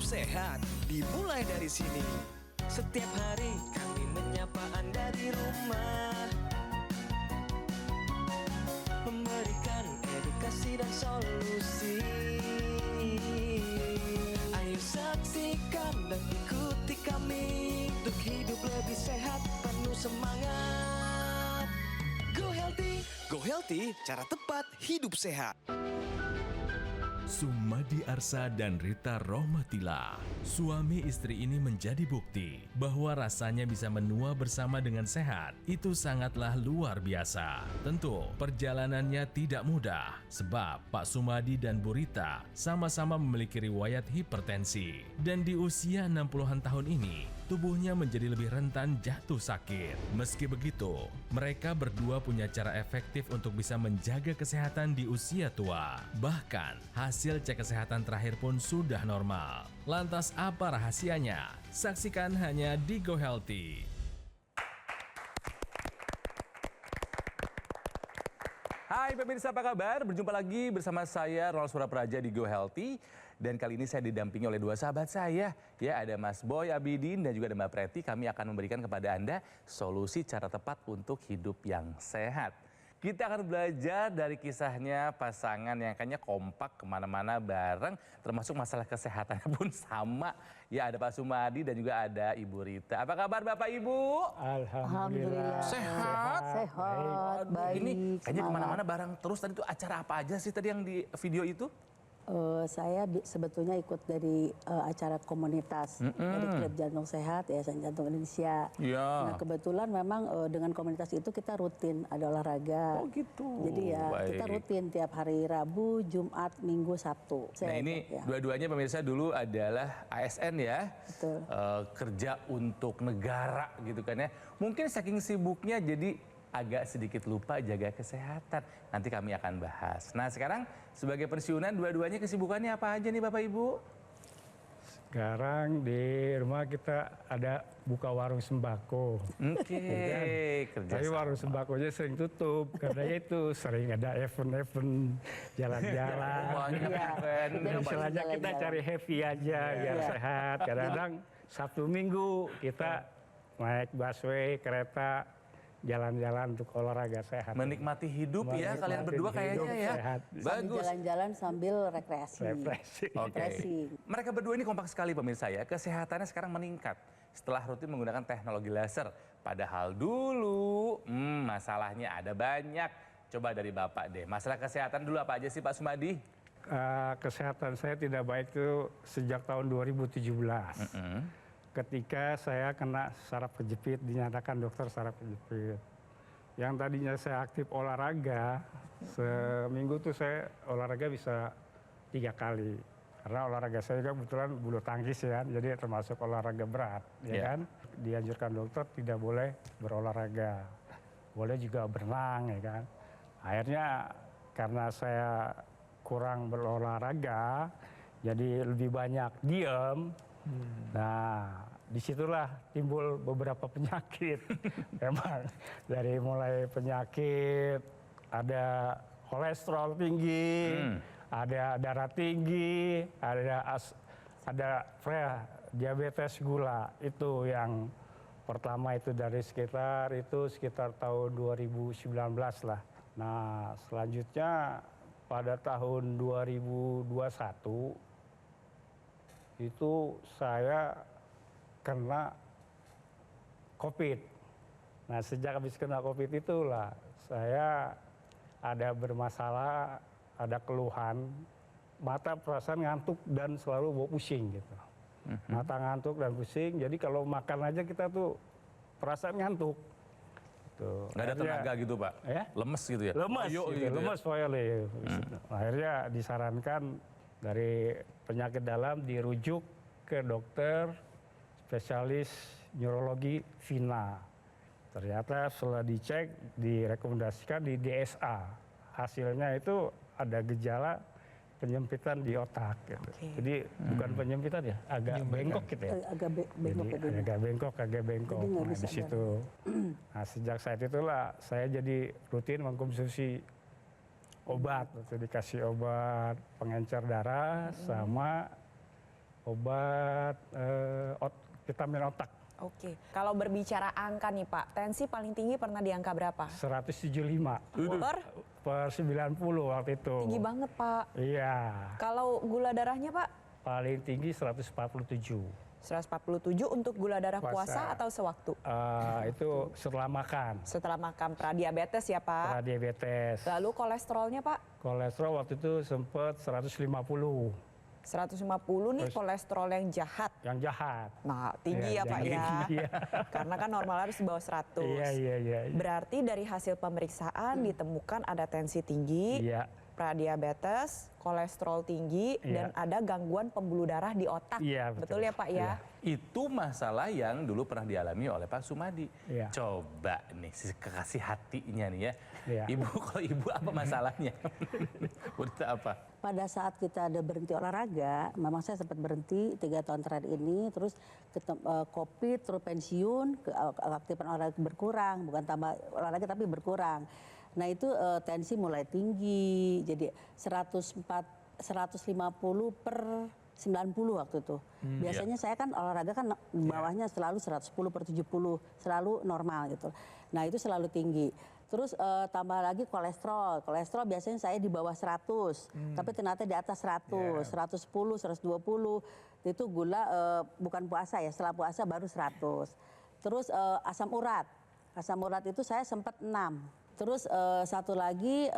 sehat dimulai dari sini. Setiap hari kami menyapa Anda di rumah, memberikan edukasi dan solusi. Ayo saksikan dan ikuti kami untuk hidup lebih sehat, penuh semangat. Go Healthy, cara tepat hidup sehat. Sumadi Arsa dan Rita Rohmatila, suami istri ini menjadi bukti bahwa rasanya bisa menua bersama dengan sehat itu sangatlah luar biasa. Tentu perjalanannya tidak mudah sebab Pak Sumadi dan Bu Rita sama-sama memiliki riwayat hipertensi dan di usia 60-an tahun ini tubuhnya menjadi lebih rentan jatuh sakit. Meski begitu, mereka berdua punya cara efektif untuk bisa menjaga kesehatan di usia tua. Bahkan hasil cek kesehatan terakhir pun sudah normal. Lantas apa rahasianya? Saksikan hanya di Go Healthy. Hai pemirsa, apa kabar? Berjumpa lagi bersama saya Ronald Surapraja di Go Healthy. Dan kali ini saya didampingi oleh dua sahabat saya. Ya, ada Mas Boy Abidin dan juga ada Mbak Preti. Kami akan memberikan kepada Anda solusi cara tepat untuk hidup yang sehat. Kita akan belajar dari kisahnya pasangan yang kayaknya kompak kemana-mana bareng. Termasuk masalah kesehatannya pun sama. Ya, ada Pak Sumadi dan juga ada Ibu Rita. Apa kabar Bapak Ibu? Alhamdulillah. Sehat? Sehat, baik. Ini kayaknya kemana-mana bareng terus. Tadi itu acara apa aja sih tadi yang di video itu? Saya sebetulnya ikut dari acara komunitas dari Klub Jantung Sehat, Yayasan Jantung Indonesia. Ya. Nah kebetulan memang dengan komunitas itu kita rutin ada olahraga. Oh gitu. Jadi ya baik. kita rutin tiap hari Rabu, Jumat, Minggu, Sabtu. Nah ini dua-duanya pemirsa dulu adalah ASN ya. Betul. Kerja untuk negara gitu kan ya. Mungkin saking sibuknya jadi agak sedikit lupa jaga kesehatan. Nanti kami akan bahas. Nah sekarang sebagai pensiunan dua-duanya kesibukannya apa aja nih Bapak Ibu? Sekarang di rumah kita ada buka warung sembako. Oke, kerja Tapi sama. warung sembakonya sering tutup karena itu sering ada event-event jalan-jalan. Banyak event. Jadi Istilahnya kita jalan-jalan. cari happy aja biar Iya. sehat. Kadang-kadang Sabtu Minggu kita naik busway, kereta, jalan-jalan untuk olahraga sehat. Menikmati hidup ya Menikmati kalian berdua hidup kayaknya ya. sehat. Sambil Bagus. jalan-jalan sambil rekreasi. Refreshing. Oke. Refreshing. Mereka berdua ini kompak sekali pemirsa ya. Kesehatannya sekarang meningkat setelah rutin menggunakan teknologi laser. Padahal dulu masalahnya ada banyak. Coba dari Bapak deh. Masalah kesehatan dulu apa aja sih Pak Sumadi? Kesehatan saya tidak baik itu sejak tahun 2017. Ketika saya kena saraf kejepit, dinyatakan dokter saraf kejepit. Yang tadinya saya aktif olahraga, seminggu tuh saya olahraga bisa 3 kali. Karena olahraga saya juga kebetulan bulu tangkis ya, jadi termasuk olahraga berat, ya kan. Dianjurkan dokter tidak boleh berolahraga, boleh juga berenang, ya kan. Akhirnya karena saya kurang berolahraga, jadi lebih banyak diem. Nah, disitulah timbul beberapa penyakit. Memang dari mulai penyakit, ada kolesterol tinggi, ada darah tinggi, ada diabetes gula. Itu yang pertama itu dari sekitar tahun 2019 lah. Nah, selanjutnya pada tahun 2021 itu saya kena COVID. Nah sejak habis kena COVID itulah saya ada bermasalah, ada keluhan, mata perasaan ngantuk dan selalu bau pusing gitu. Mata ngantuk dan pusing, jadi kalau makan aja kita tuh perasaan ngantuk. Tuh. Nggak ada tenaga gitu Pak? Ya? Lemes gitu ya? Lemes, Loyo gitu, ya? lemes pokoknya. Akhirnya disarankan dari penyakit dalam dirujuk ke dokter spesialis neurologi Vina. Ternyata setelah dicek direkomendasikan di DSA. Hasilnya itu ada gejala penyempitan di otak. Gitu. Jadi bukan penyempitan ya, agak bengkok gitu ya. Agak bengkok Jadi ya. agak bengkok. Jadi nggak Nah, bisa di situ. Nah, sejak saat itulah saya jadi rutin mengkonsumsi obat. Dikasih obat pengencer darah sama obat vitamin otak. Oke, kalau berbicara angka nih Pak, tensi paling tinggi pernah di angka berapa? 175 per 90 waktu itu. Tinggi banget Pak. Iya, Kalau gula darahnya Pak? paling tinggi 147. 147 untuk gula darah puasa Puasa. atau sewaktu? Itu setelah makan, Setelah makan pradiabetes ya Pak. diabetes. Lalu kolesterolnya Pak? Kolesterol waktu itu sempat 150 150 nih kolesterol yang jahat. yang jahat. Nah, tinggi ya Iya, Pak yang ya. tinggi, ya. Karena kan normal harus di bawah 100. Iya. Berarti dari hasil pemeriksaan ditemukan ada tensi tinggi, Iya, pradiabetes, kolesterol tinggi, dan Iya. ada gangguan pembuluh darah di otak. Iya, Betul betul. ya Pak ya? Iya. Itu masalah yang dulu pernah dialami oleh Pak Sumadi. Iya. Coba nih, kekasih hatinya nih ya. Iya. Ibu, kalau ibu apa masalahnya? Udah apa? Pada saat kita ada berhenti olahraga, memang saya sempat berhenti 3 tahun terakhir ini, terus COVID, terus pensiun, aktifan olahraga berkurang, bukan tambah olahraga tapi berkurang. Nah itu tensi mulai tinggi, jadi 150 per 90 waktu itu. Biasanya saya kan olahraga kan bawahnya selalu 110 per 70, selalu normal gitu. Nah itu selalu tinggi. Terus tambah lagi kolesterol. Kolesterol biasanya saya di bawah 100, tapi ternyata di atas 100, 110, 120. Itu gula bukan puasa ya, setelah puasa baru 100. Terus asam urat. Asam urat itu saya sempat 6. Terus satu lagi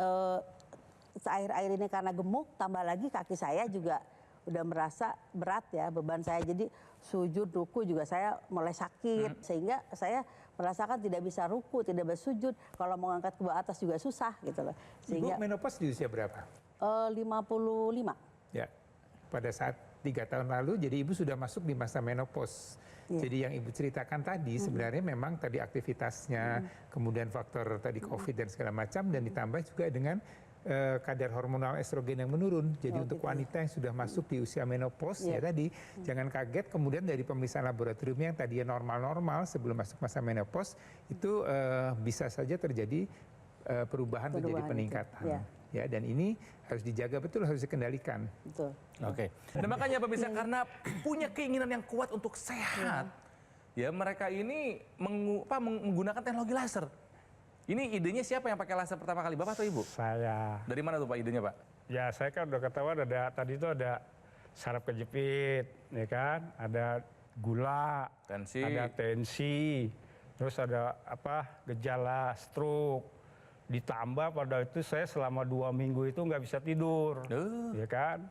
akhir-akhir ini karena gemuk, tambah lagi kaki saya juga udah merasa berat ya beban saya. Jadi sujud, ruku juga saya mulai sakit. Sehingga saya merasakan tidak bisa ruku, tidak bisa sujud. Kalau mau ngangkat ke bawah atas juga susah gitu loh. Ibu menopause di usia berapa? 55. Ya, pada saat 3 tahun lalu, jadi ibu sudah masuk di masa menopause. Jadi yang ibu ceritakan tadi sebenarnya memang tadi aktivitasnya, kemudian faktor tadi COVID dan segala macam, dan ditambah juga dengan kadar hormonal estrogen yang menurun. Jadi untuk wanita yang sudah masuk di usia menopause ya tadi, jangan kaget kemudian dari pemeriksaan laboratorium yang tadinya normal-normal sebelum masuk masa menopause, itu bisa saja terjadi perubahan terjadi peningkatan. Ya, dan ini harus dijaga betul, harus dikendalikan. Betul. Oke. Dan makanya pemirsa, karena punya keinginan yang kuat untuk sehat, ya mereka ini menggunakan teknologi laser. Ini idenya siapa yang pakai laser pertama kali, Bapak atau Ibu? Saya. Dari mana tuh Pak idenya, Pak? Ya saya kan udah ketahuan tadi itu ada saraf kejepit, ya kan, ada gula, Tensi. ada tensi, terus ada gejala stroke. Ditambah pada itu saya selama 2 minggu itu nggak bisa tidur, ya kan.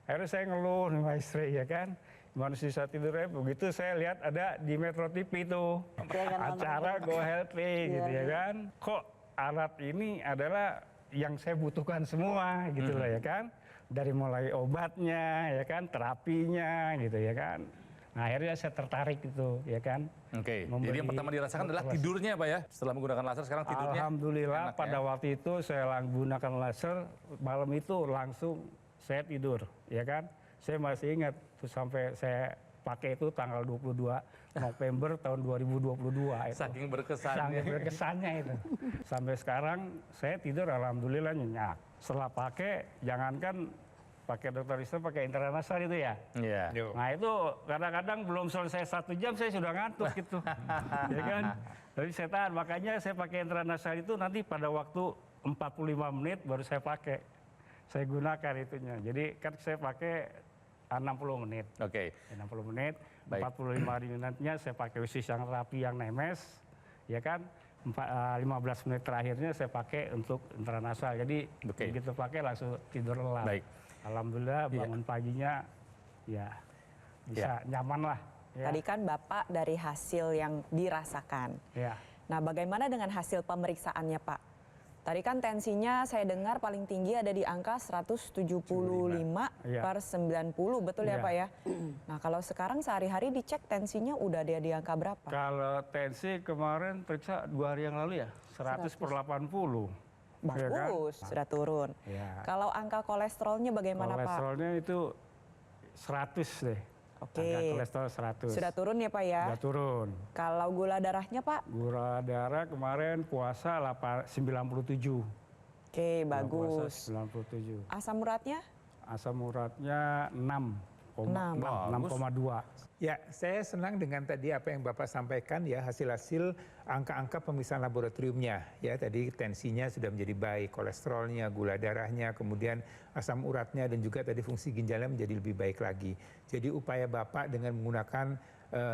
Akhirnya saya ngeluh sama istri, ya kan. Gimana sih bisa tidurnya? Begitu saya lihat ada di Metro TV itu acara Go Healthy, gitu ya kan. Kok alat ini adalah yang saya butuhkan semua, gitu loh ya kan. Dari mulai obatnya, ya kan, terapinya, gitu ya kan. Nah akhirnya saya tertarik gitu, ya kan. Oke, jadi yang pertama dirasakan adalah tidurnya Pak ya? Setelah menggunakan laser sekarang tidurnya Alhamdulillah enak, pada ya? waktu itu saya menggunakan laser, malam itu langsung saya tidur, ya kan. Saya masih ingat tuh sampai saya pakai itu tanggal 22 November tahun 2022 itu. Saking berkesannya. Saking berkesannya itu. Sampai sekarang saya tidur alhamdulillah nyenyak. Setelah pakai, jangankan pakai dokter Isra, pakai intranasal itu ya. Iya. Nah itu kadang-kadang belum selesai 1 jam saya sudah ngantuk gitu. Ya kan? Jadi saya tahan, makanya saya pakai intranasal itu nanti pada waktu 45 menit baru saya pakai. Saya gunakan itunya. Jadi kan saya pakai 60 menit. Oke. 60 menit, Baik. 45 menitnya saya pakai usus yang rapi, yang nemes, ya kan. 15 menit terakhirnya saya pakai untuk intranasal. Jadi begitu pakai langsung tidur lelap. Baik. Alhamdulillah bangun paginya ya bisa nyaman lah. Ya. Tadi kan Bapak dari hasil yang dirasakan. Ya. Nah bagaimana dengan hasil pemeriksaannya Pak? Tadi kan tensinya saya dengar paling tinggi ada di angka 175 per 90, betul ya Pak ya? Nah kalau sekarang sehari-hari dicek tensinya udah ada di angka berapa? Kalau tensi kemarin periksa 2 hari yang lalu ya, 100 per 80. Bagus, ya kan? sudah turun. Ya. Kalau angka kolesterolnya bagaimana Pak? Kolesterolnya itu 100 deh. Oke. Angka kolesterol 100. Sudah turun ya Pak ya? Sudah turun. Kalau gula darahnya Pak? Gula darah kemarin puasa 97. Oke, bagus. Puasa 97. Asam uratnya? Asam uratnya 6. 6,2. Ya, saya senang dengan tadi apa yang Bapak sampaikan ya, hasil-hasil angka-angka pemeriksaan laboratoriumnya. Ya, tadi tensinya sudah menjadi baik, kolesterolnya, gula darahnya, kemudian asam uratnya, dan juga tadi fungsi ginjalnya menjadi lebih baik lagi. Jadi upaya Bapak dengan menggunakan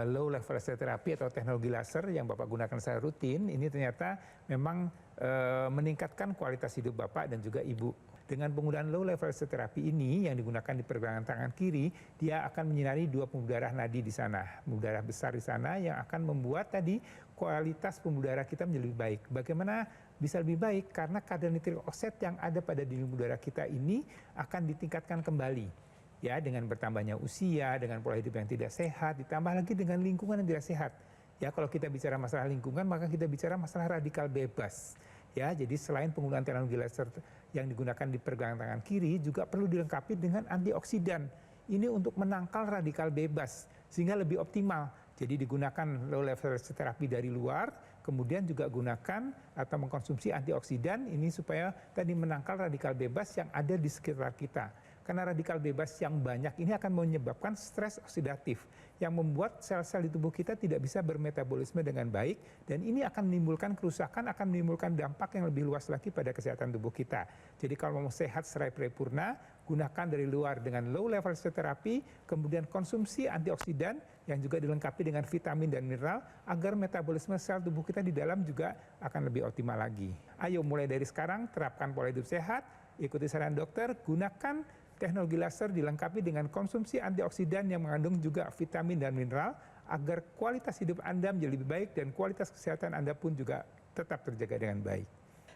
low level laser therapy atau teknologi laser yang Bapak gunakan secara rutin, ini ternyata memang meningkatkan kualitas hidup Bapak dan juga Ibu. Dengan penggunaan low level laser therapy ini yang digunakan di pergelangan tangan kiri, dia akan menyinari 2 pembuluh darah nadi di sana, pembuluh darah besar di sana yang akan membuat tadi kualitas pembuluh darah kita menjadi lebih baik. Bagaimana bisa lebih baik? Karena kadar nitrik oksid yang ada pada dinding pembuluh darah kita ini akan ditingkatkan kembali. Ya, dengan bertambahnya usia, dengan pola hidup yang tidak sehat, ditambah lagi dengan lingkungan yang tidak sehat. Ya, kalau kita bicara masalah lingkungan, maka kita bicara masalah radikal bebas. Ya, jadi selain penggunaan teknologi laser yang digunakan di pergelangan tangan kiri, juga perlu dilengkapi dengan antioksidan. Ini untuk menangkal radikal bebas, sehingga lebih optimal. Jadi digunakan low level laser therapy dari luar, kemudian juga gunakan atau mengkonsumsi antioksidan ini supaya tadi menangkal radikal bebas yang ada di sekitar kita. Karena radikal bebas yang banyak ini akan menyebabkan stres oksidatif yang membuat sel-sel di tubuh kita tidak bisa bermetabolisme dengan baik, dan ini akan menimbulkan kerusakan, akan menimbulkan dampak yang lebih luas lagi pada kesehatan tubuh kita. Jadi kalau mau sehat secara paripurna, gunakan dari luar dengan low level laser therapy, kemudian konsumsi antioksidan yang juga dilengkapi dengan vitamin dan mineral agar metabolisme sel tubuh kita di dalam juga akan lebih optimal lagi. Ayo mulai dari sekarang terapkan pola hidup sehat, ikuti saran dokter, gunakan teknologi laser dilengkapi dengan konsumsi antioksidan yang mengandung juga vitamin dan mineral agar kualitas hidup Anda menjadi lebih baik dan kualitas kesehatan Anda pun juga tetap terjaga dengan baik.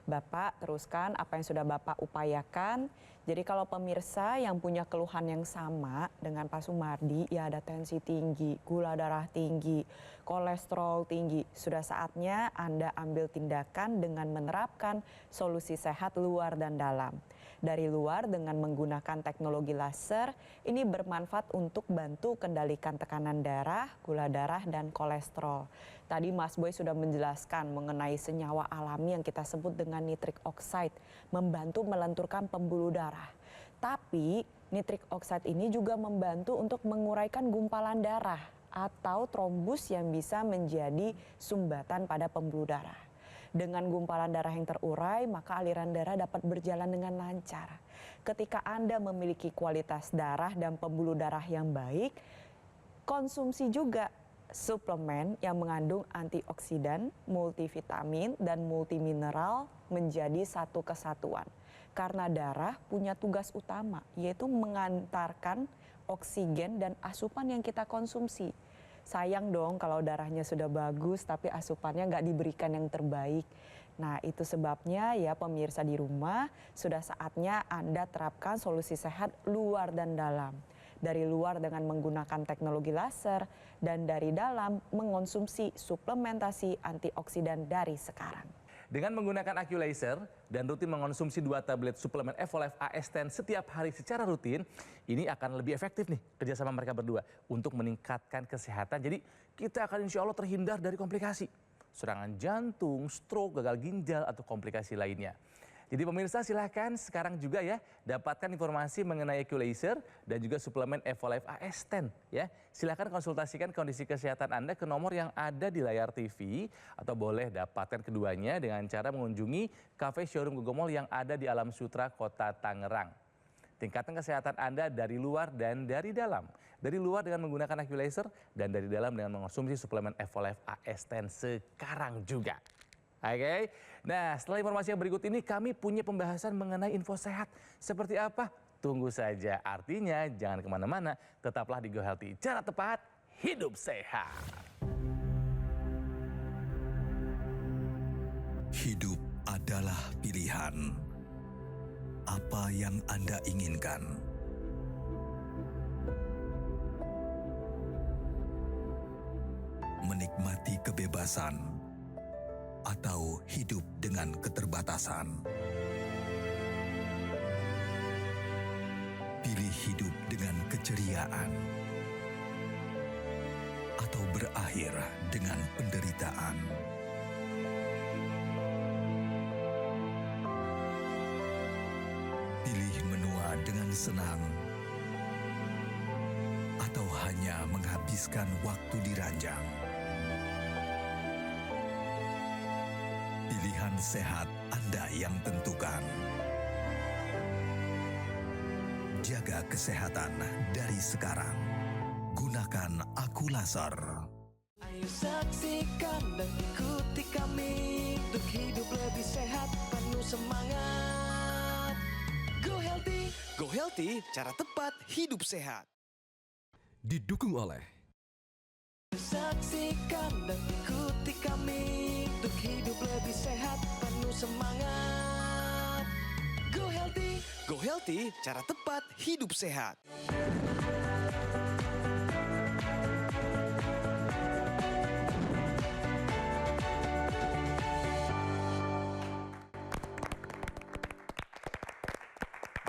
Bapak teruskan apa yang sudah Bapak upayakan. Jadi kalau pemirsa yang punya keluhan yang sama dengan Pak Sumardi, ya ada tensi tinggi, gula darah tinggi, kolesterol tinggi, sudah saatnya Anda ambil tindakan dengan menerapkan solusi sehat luar dan dalam. Dari luar dengan menggunakan teknologi laser, ini bermanfaat untuk bantu kendalikan tekanan darah, gula darah, dan kolesterol. Tadi Mas Boy sudah menjelaskan mengenai senyawa alami yang kita sebut dengan nitrik oxide, membantu melenturkan pembuluh darah. Tapi nitrik oxide ini juga membantu untuk menguraikan gumpalan darah atau trombus yang bisa menjadi sumbatan pada pembuluh darah. Dengan gumpalan darah yang terurai, maka aliran darah dapat berjalan dengan lancar. Ketika Anda memiliki kualitas darah dan pembuluh darah yang baik, konsumsi juga suplemen yang mengandung antioksidan, multivitamin, dan multimineral menjadi satu kesatuan. Karena darah punya tugas utama, yaitu mengantarkan oksigen dan asupan yang kita konsumsi. Sayang dong kalau darahnya sudah bagus tapi asupannya nggak diberikan yang terbaik. Nah itu sebabnya ya pemirsa di rumah sudah saatnya Anda terapkan solusi sehat luar dan dalam. Dari luar dengan menggunakan teknologi laser dan dari dalam mengonsumsi suplementasi antioksidan dari sekarang. Dengan menggunakan AccuLaser dan rutin mengonsumsi 2 tablet suplemen Evolife AS10 setiap hari secara rutin, ini akan lebih efektif nih kerjasama mereka berdua untuk meningkatkan kesehatan. Jadi kita akan insya Allah terhindar dari komplikasi, serangan jantung, stroke, gagal ginjal, atau komplikasi lainnya. Jadi pemirsa silahkan sekarang juga ya dapatkan informasi mengenai AccuLaser dan juga suplemen Evolife AS10 ya. Silahkan konsultasikan kondisi kesehatan Anda ke nomor yang ada di layar TV atau boleh dapatkan keduanya dengan cara mengunjungi kafe showroom Gogo Mall yang ada di Alam Sutra, Kota Tangerang. Tingkatkan kesehatan Anda dari luar dan dari dalam. Dari luar dengan menggunakan AccuLaser dan dari dalam dengan mengonsumsi suplemen Evolife AS10 sekarang juga. Oke, nah setelah informasi yang berikut ini kami punya pembahasan mengenai info sehat. Seperti apa? Tunggu saja. Artinya jangan kemana-mana, tetaplah di Go Healthy. Cara tepat, hidup sehat. Hidup adalah pilihan. Apa yang Anda inginkan? Menikmati kebebasan atau hidup dengan keterbatasan? Pilih hidup dengan keceriaan atau berakhir dengan penderitaan? Pilih menua dengan senang atau hanya menghabiskan waktu di ranjang? Pilihan sehat Anda yang tentukan. Jaga kesehatan dari sekarang. Gunakan Akulaser. Ayo saksikan dan ikuti kami untuk hidup lebih sehat, penuh semangat. Go Healthy, cara tepat hidup sehat. Didukung oleh Saksikan dan ikuti kami untuk hidup lebih sehat, penuh semangat. Go Healthy, cara tepat hidup sehat.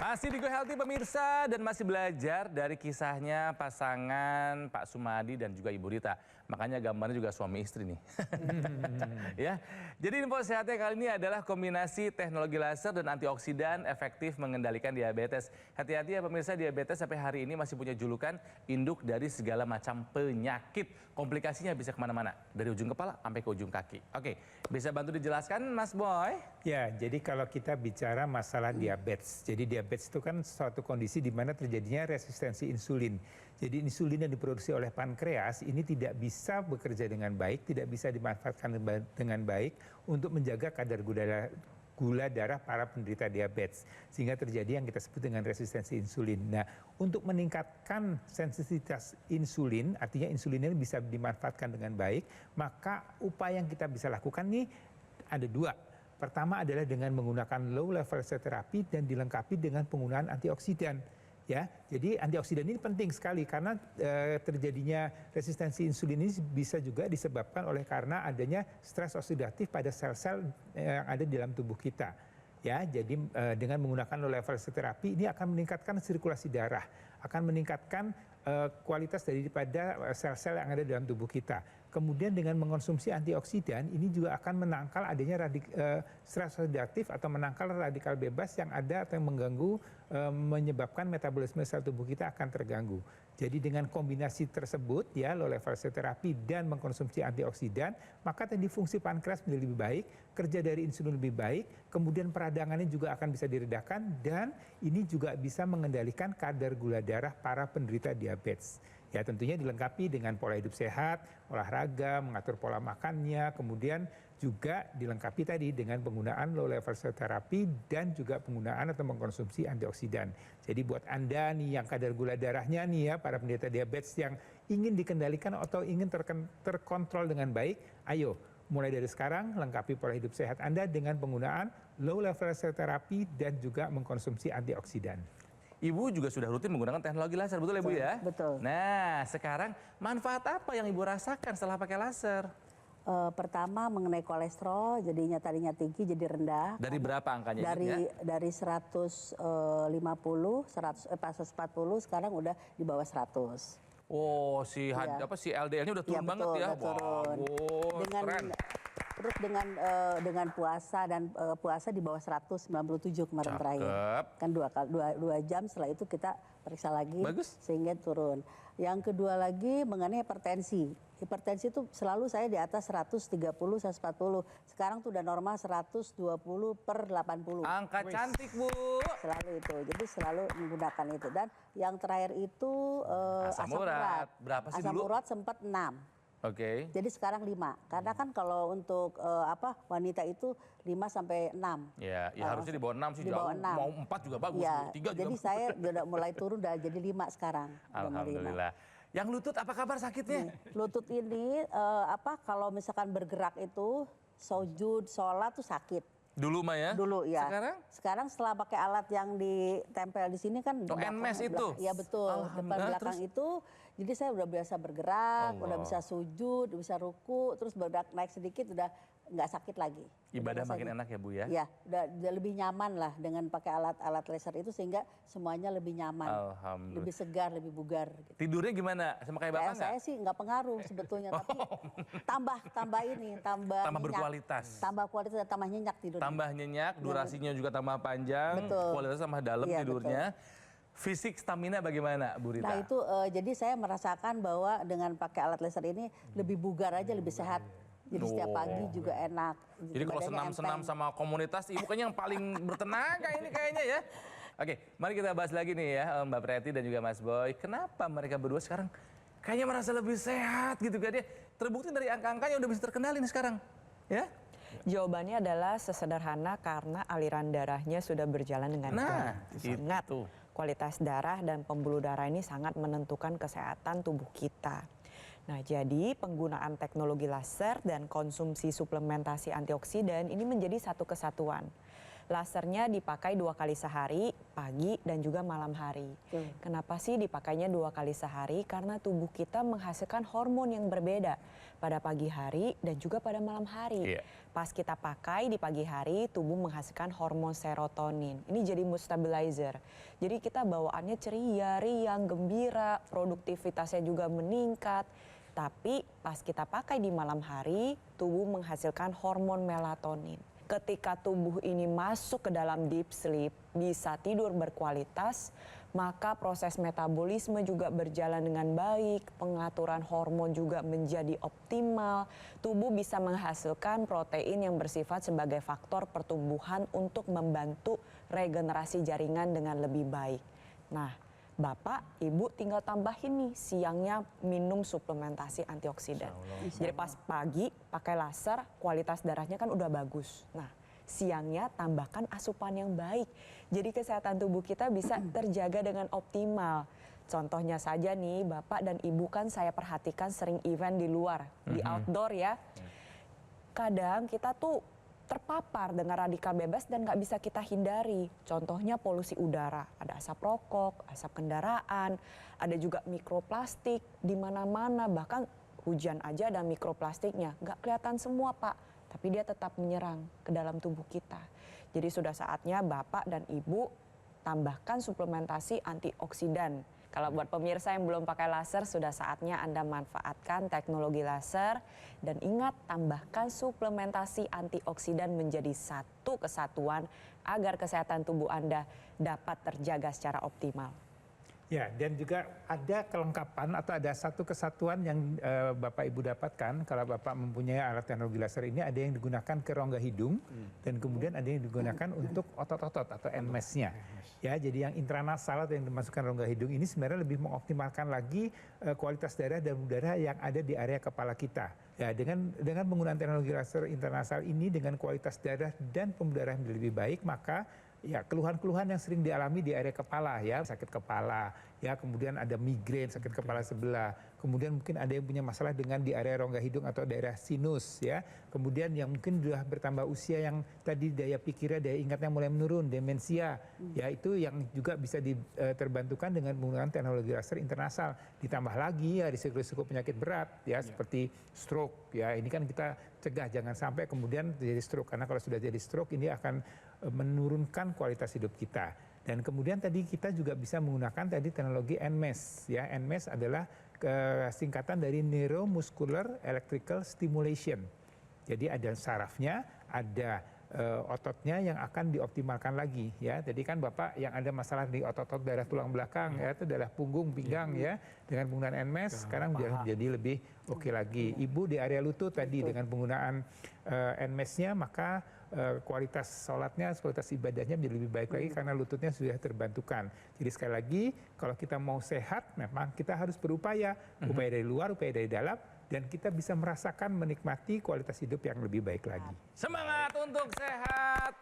Masih di Go Healthy pemirsa dan masih belajar dari kisahnya pasangan Pak Sumadi dan juga Ibu Rita. Makanya gambarnya juga suami istri nih. Ya. Jadi info sehatnya kali ini adalah kombinasi teknologi laser dan antioksidan efektif mengendalikan diabetes. Hati-hati ya pemirsa, diabetes sampai hari ini masih punya julukan induk dari segala macam penyakit. Komplikasinya bisa kemana-mana, dari ujung kepala sampai ke ujung kaki. Oke, bisa bantu dijelaskan Mas Boy? Ya, jadi kalau kita bicara masalah diabetes, jadi diabetes itu kan suatu kondisi di mana terjadinya resistensi insulin. Jadi insulin yang diproduksi oleh pankreas ini tidak bisa bekerja dengan baik, tidak bisa dimanfaatkan dengan baik untuk menjaga kadar gula darah para penderita diabetes. Sehingga terjadi yang kita sebut dengan resistensi insulin. Nah, untuk meningkatkan sensitivitas insulin, artinya insulin ini bisa dimanfaatkan dengan baik, maka upaya yang kita bisa lakukan nih ada dua. Pertama adalah dengan menggunakan low level cell therapy dan dilengkapi dengan penggunaan antioksidan. Ya, jadi antioksidan ini penting sekali karena terjadinya resistensi insulin ini bisa juga disebabkan oleh karena adanya stres oksidatif pada sel-sel yang ada di dalam tubuh kita. Ya, jadi dengan menggunakan low level cell therapy ini akan meningkatkan sirkulasi darah, akan meningkatkan kualitas daripada sel-sel yang ada dalam tubuh kita. Kemudian dengan mengonsumsi antioksidan ini juga akan menangkal adanya stres oksidatif atau menangkal radikal bebas yang ada atau yang mengganggu menyebabkan metabolisme sel tubuh kita akan terganggu. Jadi dengan kombinasi tersebut ya low level cell therapy dan mengkonsumsi antioksidan, maka tadi fungsi pankreas menjadi lebih baik, kerja dari insulin lebih baik, kemudian peradangannya juga akan bisa diredakan dan ini juga bisa mengendalikan kadar gula darah para penderita diabetes. Ya tentunya dilengkapi dengan pola hidup sehat, olahraga, mengatur pola makannya, kemudian juga dilengkapi tadi dengan penggunaan low level cell therapy dan juga penggunaan atau mengkonsumsi antioksidan. Jadi buat Anda nih yang kadar gula darahnya nih ya, para penderita diabetes yang ingin dikendalikan atau ingin terkontrol dengan baik, ayo mulai dari sekarang lengkapi pola hidup sehat Anda dengan penggunaan low level cell therapy dan juga mengkonsumsi antioksidan. Ibu juga sudah rutin menggunakan teknologi laser, betul ya Bu ya? Betul. Nah, sekarang manfaat apa yang Ibu rasakan setelah pakai laser? Pertama mengenai kolesterol, jadinya tadinya tinggi jadi rendah. Dari berapa angkanya? Dari 150, 140 sekarang udah di bawah 100. Oh, si LDL-nya udah turun banget ya? Udah turun. Wow, keren. Terus dengan puasa dan puasa di bawah 197 kemarin terakhir. Kan 2 jam setelah itu kita periksa lagi. Bagus. Sehingga turun. Yang kedua lagi mengenai hipertensi. Hipertensi itu selalu saya di atas 130, 140. Sekarang tuh udah normal 120/80. Angka cantik Bu. Selalu itu. Jadi selalu menggunakan itu. Dan yang terakhir itu asam urat. Berapa sih asam dulu? urat sempat 6. Oke. Jadi sekarang 5. Karena kan kalau untuk wanita itu 5 sampai 6. Ya harusnya di bawah 6 sih jauh. 6. Mau 4 juga bagus. Ya, 3 juga jadi saya udah mulai turun udah jadi 5 sekarang. Alhamdulillah. Yang lutut apa kabar sakitnya? Lutut ini kalau misalkan bergerak itu sujud, sholat tuh sakit. Dulu mah ya? Dulu ya. Sekarang? Sekarang setelah pakai alat yang ditempel di sini kan. NMES itu? Iya betul. Depan belakang itu. Jadi saya udah biasa bergerak, udah bisa sujud, bisa ruku, terus bergerak naik sedikit udah nggak sakit lagi. Ibadah makin enak ya Bu ya? Iya, udah lebih nyaman lah dengan pakai alat laser itu sehingga semuanya lebih nyaman. Alhamdulillah. Lebih segar, lebih bugar. Gitu. Tidurnya gimana? Sama kayak Bapak nggak? Saya sih nggak pengaruh sebetulnya, tapi tambah minyak, berkualitas. Tambah kualitas dan tambah nyenyak tidurnya. Tambah nyenyak, durasinya juga tambah panjang, betul. kualitasnya tambah dalam tidurnya. Betul. Fisik stamina bagaimana, Bu Rita? Nah itu jadi saya merasakan bahwa dengan pakai alat laser ini lebih bugar aja, lebih sehat. Jadi setiap pagi juga enak. Jadi kalau senam-senam sama komunitas, ibu kayaknya yang paling bertenaga ini kayaknya ya. Oke, mari kita bahas lagi nih ya, Mbak Preti dan juga Mas Boy. Kenapa mereka berdua sekarang kayaknya merasa lebih sehat gitu kan ya? Terbukti dari angka-angkanya udah bisa terkendali nih sekarang, ya? Jawabannya adalah sesederhana karena aliran darahnya sudah berjalan dengan baik. Ingat, kualitas darah dan pembuluh darah ini sangat menentukan kesehatan tubuh kita. Nah, jadi penggunaan teknologi laser dan konsumsi suplementasi antioksidan ini menjadi satu kesatuan. Lasernya dipakai 2 kali sehari, pagi dan juga malam hari. Kenapa sih dipakainya 2 kali sehari? Karena tubuh kita menghasilkan hormon yang berbeda pada pagi hari dan juga pada malam hari. Pas kita pakai di pagi hari, tubuh menghasilkan hormon serotonin. Ini jadi mood stabilizer. Jadi kita bawaannya ceria, riang, gembira, produktivitasnya juga meningkat. Tapi pas kita pakai di malam hari, tubuh menghasilkan hormon melatonin. Ketika tubuh ini masuk ke dalam deep sleep, bisa tidur berkualitas, maka proses metabolisme juga berjalan dengan baik, pengaturan hormon juga menjadi optimal, tubuh bisa menghasilkan protein yang bersifat sebagai faktor pertumbuhan untuk membantu regenerasi jaringan dengan lebih baik. Nah, Bapak, Ibu tinggal tambahin nih siangnya minum suplementasi antioksidan. Jadi pas pagi pakai laser, kualitas darahnya kan udah bagus. Nah, siangnya tambahkan asupan yang baik. Jadi kesehatan tubuh kita bisa terjaga dengan optimal. Contohnya saja nih, Bapak dan Ibu kan saya perhatikan sering event di luar, di outdoor ya. Kadang kita tuh terpapar dengan radikal bebas dan nggak bisa kita hindari. Contohnya polusi udara, ada asap rokok, asap kendaraan, ada juga mikroplastik di mana-mana, bahkan hujan aja ada mikroplastiknya. Nggak kelihatan semua Pak, tapi dia tetap menyerang ke dalam tubuh kita. Jadi sudah saatnya Bapak dan Ibu tambahkan suplementasi antioksidan. Kalau buat pemirsa yang belum pakai laser, sudah saatnya Anda manfaatkan teknologi laser. Dan ingat, tambahkan suplementasi antioksidan menjadi satu kesatuan agar kesehatan tubuh Anda dapat terjaga secara optimal. Ya, dan juga ada kelengkapan atau ada satu kesatuan yang Bapak Ibu dapatkan kalau Bapak mempunyai alat teknologi laser ini, ada yang digunakan ke rongga hidung dan kemudian ada yang digunakan untuk otot-otot atau NMES-nya. Ya, jadi yang intranasal atau yang dimasukkan rongga hidung ini sebenarnya lebih mengoptimalkan lagi kualitas darah dan udara yang ada di area kepala kita. Ya, dengan penggunaan teknologi laser intranasal ini dengan kualitas darah dan pembuluh darah yang lebih baik, maka ya keluhan-keluhan yang sering dialami di area kepala ya, sakit kepala, ya kemudian ada migrain, sakit kepala sebelah, kemudian mungkin ada yang punya masalah dengan di area rongga hidung atau daerah sinus ya, kemudian yang mungkin sudah bertambah usia yang tadi daya pikirnya, daya ingatnya mulai menurun, demensia, ya itu yang juga bisa terbantukan dengan penggunaan teknologi laser intranasal. Ditambah lagi ya risiko-risiko penyakit berat ya seperti stroke ya, ini kan kita cegah jangan sampai kemudian terjadi stroke, karena kalau sudah jadi stroke ini akan menurunkan kualitas hidup kita. Dan kemudian tadi kita juga bisa menggunakan tadi teknologi NMES ya. NMES adalah singkatan dari Neuromuscular Electrical Stimulation. Jadi ada sarafnya, ada ototnya yang akan dioptimalkan lagi ya. Jadi kan Bapak yang ada masalah di otot-otot daerah tulang belakang ya, itu adalah punggung, pinggang ya. Dengan penggunaan NMES sekarang jadi lebih oke lagi. Ibu di area lutut tadi dengan penggunaan NMES-nya, maka kualitas sholatnya, kualitas ibadahnya menjadi lebih baik lagi karena lututnya sudah terbantukan. Jadi sekali lagi, kalau kita mau sehat, memang kita harus berupaya. Upaya dari luar, upaya dari dalam, dan kita bisa merasakan, menikmati kualitas hidup yang lebih baik lagi. Semangat untuk sehat!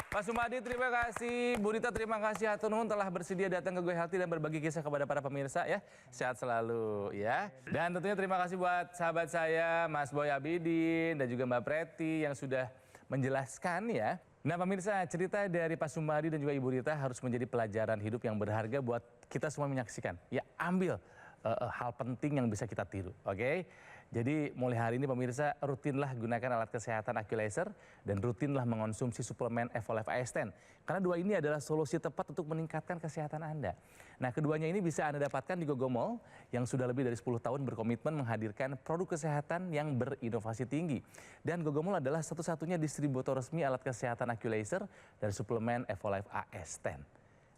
Pak Sumadi terima kasih, Bu Rita terima kasih, hatur nuhun telah bersedia datang ke Go Healthy dan berbagi kisah kepada para pemirsa ya. Sehat selalu ya. Dan tentunya terima kasih buat sahabat saya, Mas Boy Abidin dan juga Mbak Preti yang sudah menjelaskan ya. Nah pemirsa, cerita dari Pak Sumadi dan juga Ibu Rita harus menjadi pelajaran hidup yang berharga buat kita semua menyaksikan. Ya ambil hal penting yang bisa kita tiru, oke? Jadi mulai hari ini pemirsa rutinlah gunakan alat kesehatan AccuLaser dan rutinlah mengonsumsi suplemen Evolve AS10. Karena dua ini adalah solusi tepat untuk meningkatkan kesehatan Anda. Nah keduanya ini bisa Anda dapatkan di Gogomall yang sudah lebih dari 10 tahun berkomitmen menghadirkan produk kesehatan yang berinovasi tinggi. Dan Gogomall adalah satu-satunya distributor resmi alat kesehatan AccuLaser dan suplemen Evolve AS10.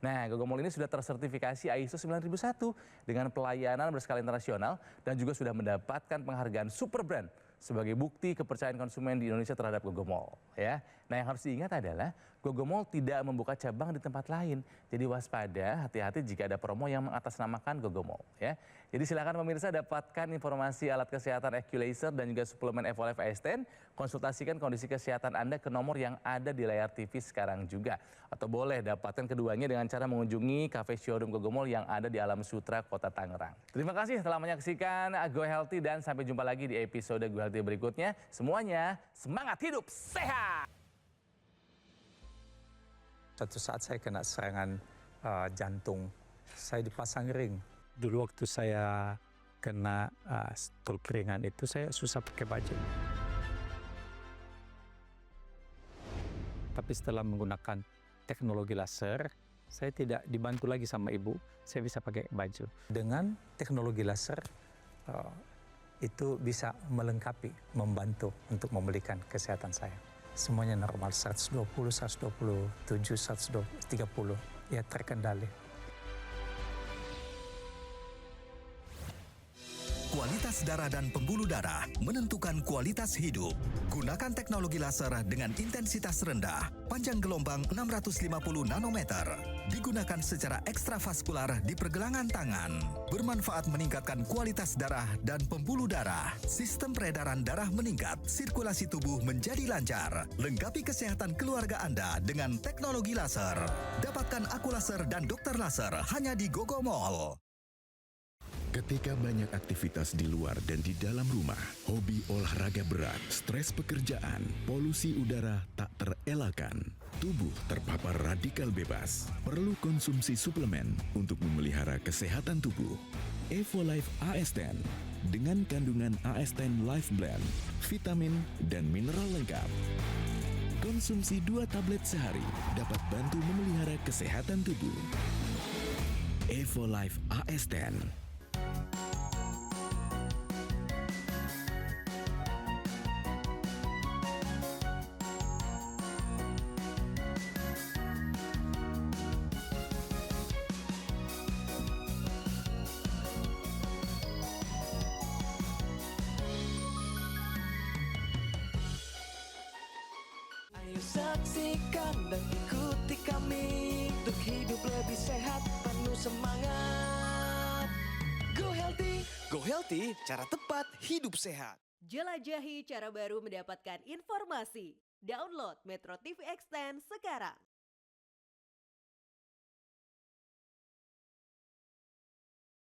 Nah, Gogomol ini sudah tersertifikasi ISO 9001 dengan pelayanan berskala internasional dan juga sudah mendapatkan penghargaan Super Brand sebagai bukti kepercayaan konsumen di Indonesia terhadap Gogomol. Ya, nah yang harus diingat adalah Gogomol tidak membuka cabang di tempat lain. Jadi waspada, hati-hati jika ada promo yang mengatasnamakan Gogomol. Ya, jadi silakan pemirsa dapatkan informasi alat kesehatan Equalizer dan juga suplemen Evolife AS10. Konsultasikan kondisi kesehatan Anda ke nomor yang ada di layar TV sekarang juga. Atau boleh dapatkan keduanya dengan cara mengunjungi cafe showroom Gogomol yang ada di Alam Sutra, Kota Tangerang. Terima kasih telah menyaksikan Go Healthy dan sampai jumpa lagi di episode Go Healthy berikutnya. Semuanya semangat hidup sehat! Suatu saat saya kena serangan jantung, saya dipasang ring. Dulu waktu saya kena stroke ringan itu saya susah pakai baju. Tapi setelah menggunakan teknologi laser, saya tidak dibantu lagi sama ibu, saya bisa pakai baju. Dengan teknologi laser, itu bisa melengkapi, membantu untuk memulihkan kesehatan saya. Semuanya normal, 120, 127, 130, ya terkendali. Kualitas darah dan pembuluh darah menentukan kualitas hidup. Gunakan teknologi laser dengan intensitas rendah, panjang gelombang 650 nanometer. Digunakan secara ekstravaskular di pergelangan tangan. Bermanfaat meningkatkan kualitas darah dan pembuluh darah. Sistem peredaran darah meningkat, sirkulasi tubuh menjadi lancar. Lengkapi kesehatan keluarga Anda dengan teknologi laser. Dapatkan aku laser dan dokter laser hanya di Gogomol. Ketika banyak aktivitas di luar dan di dalam rumah, hobi olahraga berat, stres pekerjaan, polusi udara tak terelakkan, tubuh terpapar radikal bebas, perlu konsumsi suplemen untuk memelihara kesehatan tubuh. Evolife AS10 dengan kandungan AS10 Life Blend, vitamin dan mineral lengkap. Konsumsi 2 tablet sehari dapat bantu memelihara kesehatan tubuh. Evolife AS10. Saksikan dan ikuti kami untuk hidup lebih sehat, penuh semangat. Go Healthy, cara tepat hidup sehat. Jelajahi cara baru mendapatkan informasi. Download Metro TV Extend sekarang.